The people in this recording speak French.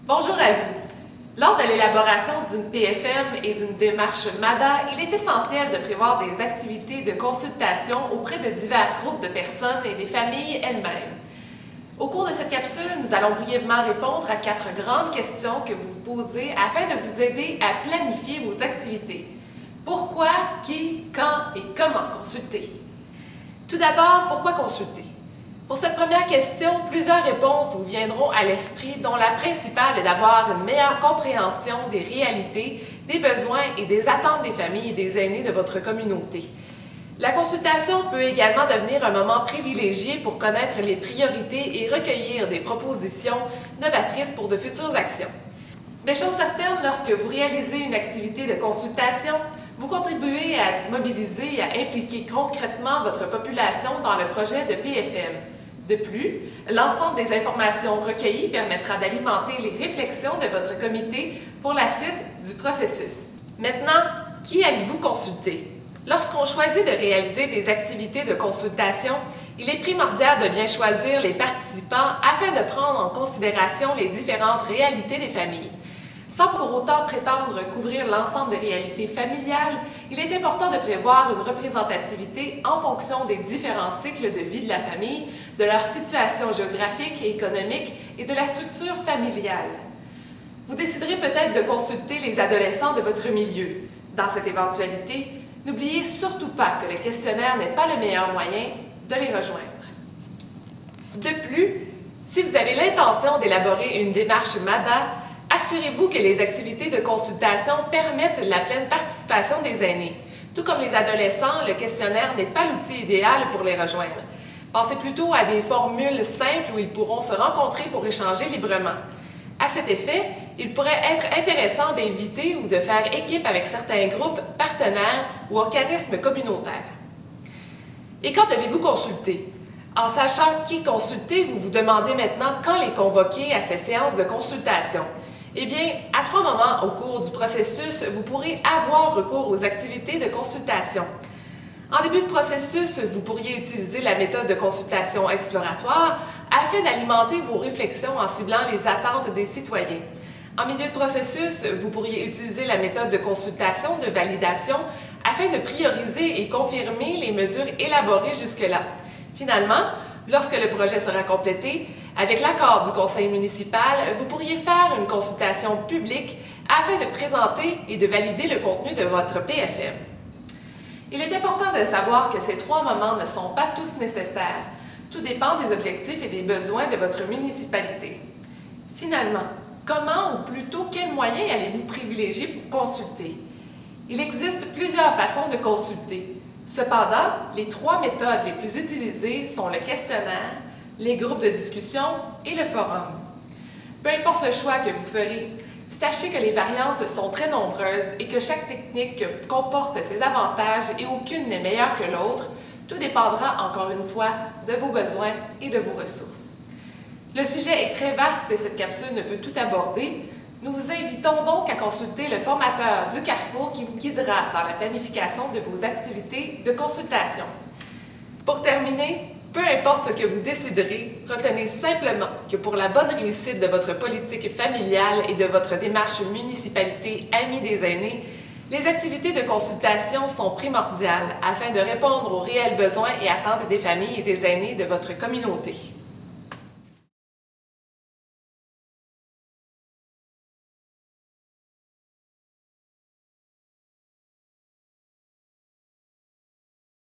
Bonjour à vous. Lors de l'élaboration d'une PFM et d'une démarche MADA, il est essentiel de prévoir des activités de consultation auprès de divers groupes de personnes et des familles elles-mêmes. Au cours de cette capsule, nous allons brièvement répondre à 4 grandes questions que vous vous posez afin de vous aider à planifier vos activités. Pourquoi, qui, quand et comment consulter? Tout d'abord, pourquoi consulter? Pour cette première question, plusieurs réponses vous viendront à l'esprit, dont la principale est d'avoir une meilleure compréhension des réalités, des besoins et des attentes des familles et des aînés de votre communauté. La consultation peut également devenir un moment privilégié pour connaître les priorités et recueillir des propositions novatrices pour de futures actions. Mais chose certaine, lorsque vous réalisez une activité de consultation, vous contribuez à mobiliser et à impliquer concrètement votre population dans le projet de PFM. De plus, l'ensemble des informations recueillies permettra d'alimenter les réflexions de votre comité pour la suite du processus. Maintenant, qui allez-vous consulter? Lorsqu'on choisit de réaliser des activités de consultation, il est primordial de bien choisir les participants afin de prendre en considération les différentes réalités des familles. Sans pour autant prétendre couvrir l'ensemble des réalités familiales, il est important de prévoir une représentativité en fonction des différents cycles de vie de la famille, de leur situation géographique et économique et de la structure familiale. Vous déciderez peut-être de consulter les adolescents de votre milieu. Dans cette éventualité, n'oubliez surtout pas que le questionnaire n'est pas le meilleur moyen de les rejoindre. De plus, si vous avez l'intention d'élaborer une démarche MADA, assurez-vous que les activités de consultation permettent la pleine participation des aînés. Tout comme les adolescents, le questionnaire n'est pas l'outil idéal pour les rejoindre. Pensez plutôt à des formules simples où ils pourront se rencontrer pour échanger librement. À cet effet, il pourrait être intéressant d'inviter ou de faire équipe avec certains groupes, partenaires ou organismes communautaires. Et quand devez-vous consulter? En sachant qui consulter, vous vous demandez maintenant quand les convoquer à ces séances de consultation. Eh bien, à 3 moments au cours du processus, vous pourrez avoir recours aux activités de consultation. En début de processus, vous pourriez utiliser la méthode de consultation exploratoire afin d'alimenter vos réflexions en ciblant les attentes des citoyens. En milieu de processus, vous pourriez utiliser la méthode de consultation de validation afin de prioriser et confirmer les mesures élaborées jusque-là. Finalement, lorsque le projet sera complété, avec l'accord du conseil municipal, vous pourriez faire une consultation publique afin de présenter et de valider le contenu de votre PFM. Il est important de savoir que ces 3 moments ne sont pas tous nécessaires. Tout dépend des objectifs et des besoins de votre municipalité. Finalement, comment ou plutôt quels moyens allez-vous privilégier pour consulter? Il existe plusieurs façons de consulter. Cependant, les 3 méthodes les plus utilisées sont le questionnaire, les groupes de discussion et le forum. Peu importe le choix que vous ferez, sachez que les variantes sont très nombreuses et que chaque technique comporte ses avantages et aucune n'est meilleure que l'autre. Tout dépendra encore une fois de vos besoins et de vos ressources. Le sujet est très vaste et cette capsule ne peut tout aborder. Nous vous invitons donc à consulter le formateur du Carrefour qui vous guidera dans la planification de vos activités de consultation. Pour terminer, peu importe ce que vous déciderez, retenez simplement que pour la bonne réussite de votre politique familiale et de votre démarche municipalité Amis des aînés, les activités de consultation sont primordiales afin de répondre aux réels besoins et attentes des familles et des aînés de votre communauté.